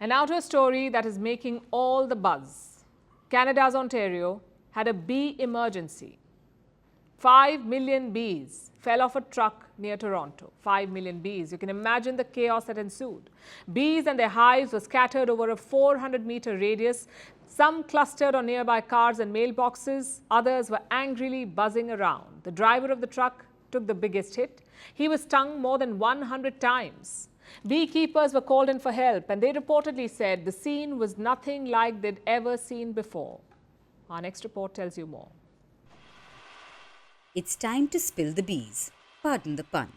And now to a story that is making all the buzz. Canada's Ontario had a bee emergency. 5 million bees fell off a truck near Toronto. 5 million bees. You can imagine the chaos that ensued. Bees and their hives were scattered over a 400-meter radius. Some clustered on nearby cars and mailboxes. Others were angrily buzzing around. The driver of the truck took the biggest hit. He was stung more than 100 times. Beekeepers were called in for help, and they reportedly said the scene was nothing like they'd ever seen before. Our next report tells you more. It's time to spill the bees. Pardon the pun.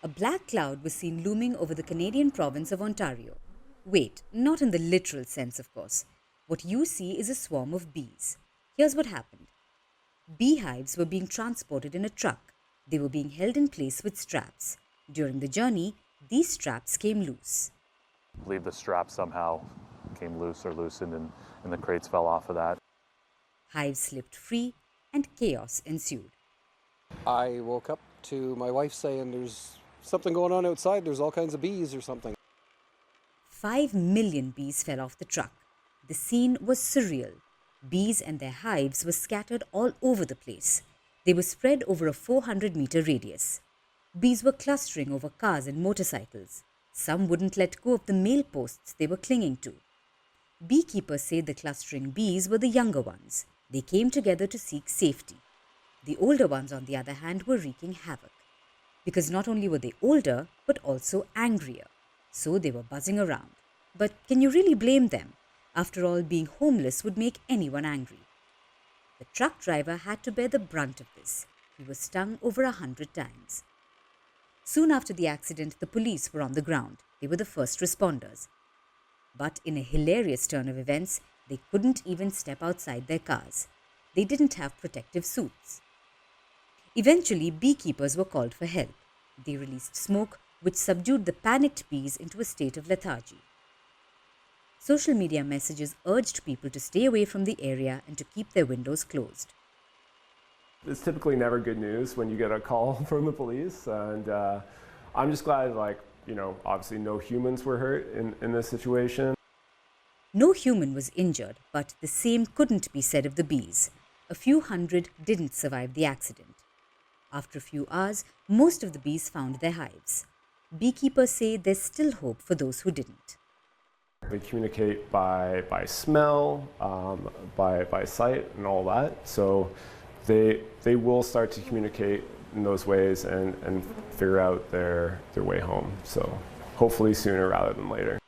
A black cloud was seen looming over the Canadian province of Ontario. Wait, not in the literal sense, of course. What you see is a swarm of bees. Here's what happened. Beehives were being transported in a truck. They were being held in place with straps. During the journey, these straps came loose. I believe the strap somehow came loose or loosened and the crates fell off of that. Hives slipped free and chaos ensued. I woke up to my wife saying there's something going on outside, there's all kinds of bees or something. 5 million bees fell off the truck. The scene was surreal. Bees and their hives were scattered all over the place. They were spread over a 400-meter radius. Bees were clustering over cars and motorcycles. Some wouldn't let go of the mail posts they were clinging to. Beekeepers say the clustering bees were the younger ones. They came together to seek safety. The older ones, on the other hand, were wreaking havoc. Because not only were they older, but also angrier. So they were buzzing around. But can you really blame them? After all, being homeless would make anyone angry. The truck driver had to bear the brunt of this. He was stung over 100 times. Soon after the accident, the police were on the ground. They were the first responders. But in a hilarious turn of events, they couldn't even step outside their cars. They didn't have protective suits. Eventually, beekeepers were called for help. They released smoke, which subdued the panicked bees into a state of lethargy. Social media messages urged people to stay away from the area and to keep their windows closed. It's typically never good news when you get a call from the police, and I'm just glad, obviously no humans were hurt in this situation. No human was injured, but the same couldn't be said of the bees. A few hundred didn't survive the accident. After a few hours, most of the bees found their hives. Beekeepers say there's still hope for those who didn't. They communicate by smell, by sight, and all that. So they will start to communicate in those ways and figure out their way home. So hopefully sooner rather than later.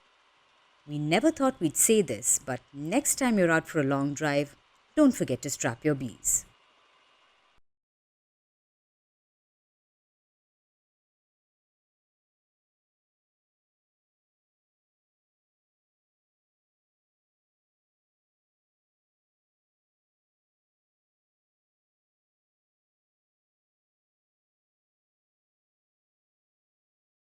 We never thought we'd say this, but next time you're out for a long drive, don't forget to strap your bees.